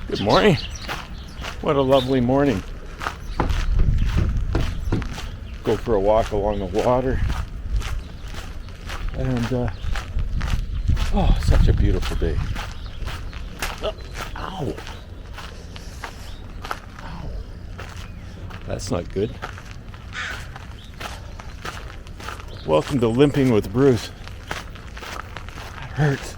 Good morning. What a lovely morning. Go for a walk along the water. And, oh, such a beautiful day. Oh, ow. Ow. That's not good. Welcome to Limping with Bruce. That hurts.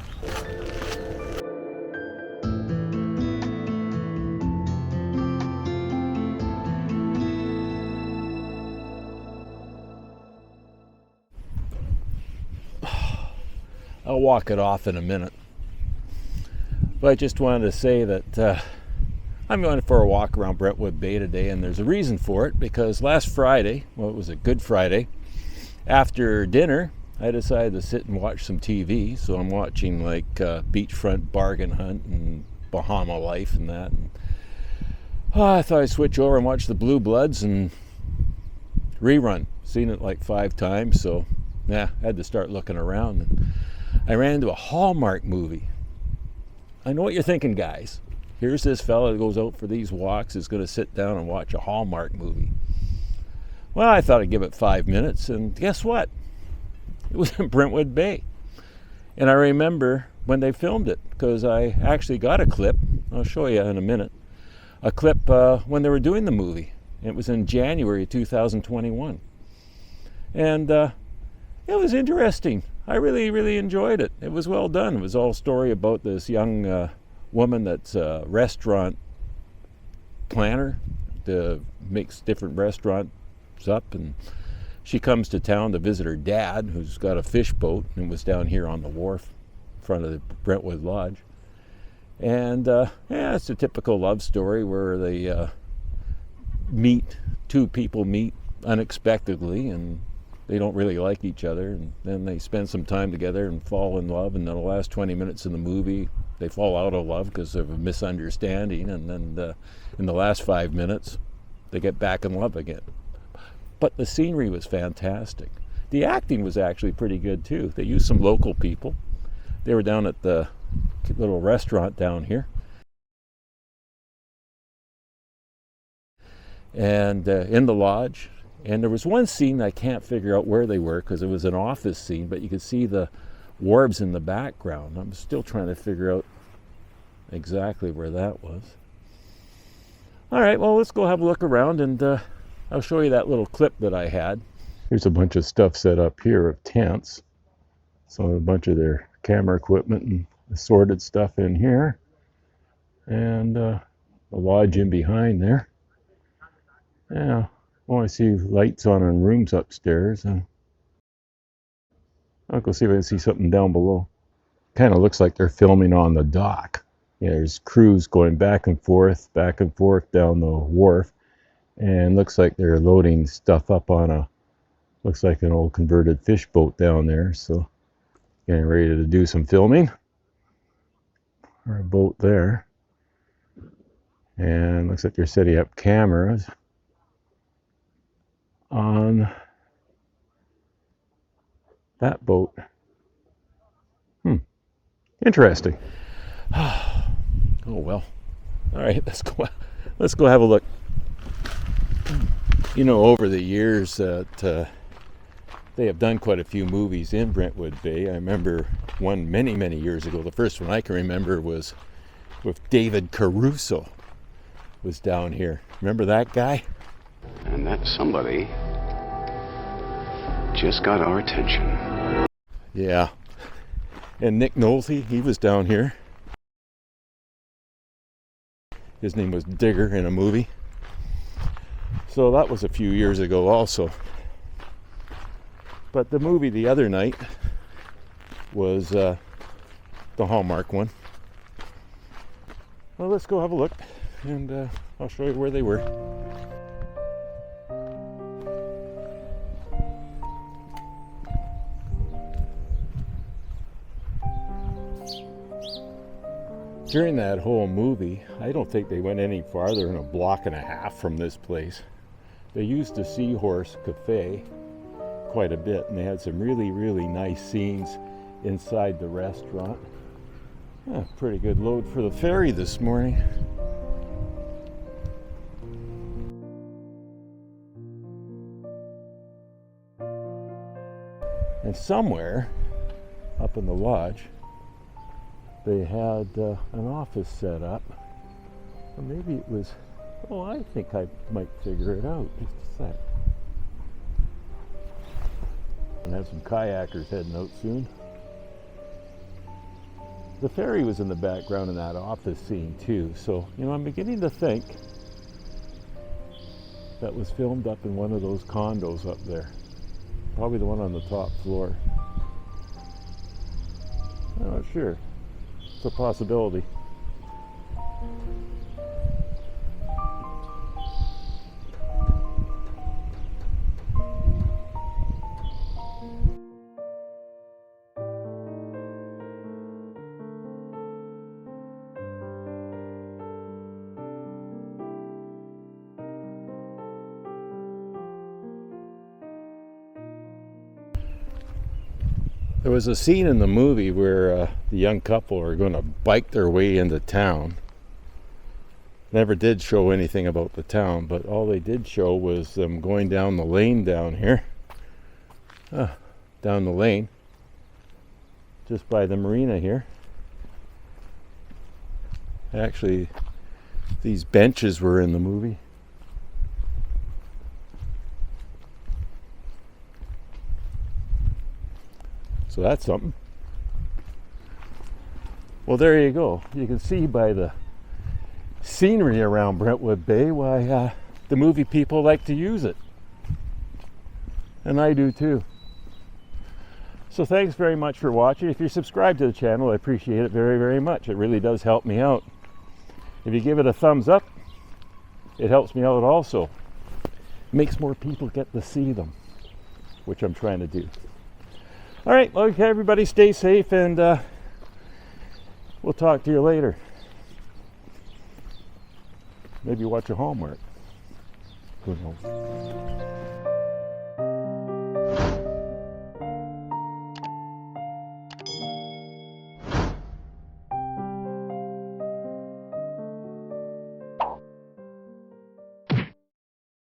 I'll walk it off in a minute. But I just wanted to say that I'm going for a walk around Brentwood Bay today, and there's a reason for it, because last Friday, well, it was a Good Friday, after dinner, I decided to sit and watch some TV. So I'm watching like Beachfront Bargain Hunt and Bahama Life and that. And, I thought I'd switch over and watch the Blue Bloods and rerun. Seen it like 5 times, so yeah, I had to start looking around. And I ran into a Hallmark movie. I know what you're thinking, guys. Here's this fella that goes out for these walks, is going to sit down and watch a Hallmark movie. Well, I thought I'd give it 5 minutes, and guess what? It was in Brentwood Bay. And I remember when they filmed it, because I actually got a clip. I'll show you in a minute. A clip when they were doing the movie. It was in January 2021. And it was interesting. I really enjoyed it. It was well done. It was all a story about this young woman that's a restaurant planner, that makes different restaurants up, and she comes to town to visit her dad, who's got a fish boat and was down here on the wharf in front of the Brentwood Lodge. And yeah, it's a typical love story where they two people meet unexpectedly, and they don't really like each other, and then they spend some time together and fall in love, and then the last 20 minutes of the movie they fall out of love because of a misunderstanding, and then in the last 5 minutes they get back in love again. But the scenery was fantastic. The acting was actually pretty good too. They used some local people. They were down at the little restaurant down here, and in the lodge. And there was one scene I can't figure out where they were, because it was an office scene, but you could see the wharves in the background. I'm still trying to figure out exactly where that was. All right, well, let's go have a look around, and I'll show you that little clip that I had. Here's a bunch of stuff set up here of tents. So a bunch of their camera equipment and assorted stuff in here. And the lodge in behind there. Yeah. Oh, I see lights on in rooms upstairs. I'll go see if I can see something down below. Kind of looks like they're filming on the dock. Yeah, there's crews going back and forth down the wharf. And looks like they're loading stuff up on looks like an old converted fish boat down there. So getting ready to do some filming. Or a boat there. And looks like they're setting up cameras on that boat. Interesting. Oh well. All right, let's go have a look. You know, over the years that they have done quite a few movies in Brentwood Bay. I remember one many years ago. The first one I can remember was with David Caruso. Was down here. Remember that guy? And that somebody just got our attention. Yeah. And Nick Nolte, he was down here. His name was Digger in a movie. So that was a few years ago also. But the movie the other night was the Hallmark one. Well, let's go have a look, and I'll show you where they were. During that whole movie, I don't think they went any farther than a block and a half from this place. They used the Seahorse Cafe quite a bit, and they had some really nice scenes inside the restaurant. Pretty good load for the ferry this morning. And somewhere up in the lodge, they had an office set up. Or maybe it was, oh, I think I might figure it out. Just a sec. And have some kayakers heading out soon. The ferry was in the background in that office scene too, so I'm beginning to think that was filmed up in one of those condos up there. Probably the one on the top floor. I'm not sure. It's a possibility. There was a scene in the movie where the young couple are going to bike their way into town. Never did show anything about the town, but all they did show was them going down the lane down here. Down the lane. Just by the marina here. Actually, these benches were in the movie. So that's something. Well, there you go. You can see by the scenery around Brentwood Bay why the movie people like to use it. And I do too. So thanks very much for watching. If you're subscribed to the channel, I appreciate it very, very much. It really does help me out. If you give it a thumbs up, it helps me out also. It makes more people get to see them, which I'm trying to do. All right, well, okay, everybody stay safe, and we'll talk to you later. Maybe watch a Hallmark. Who knows?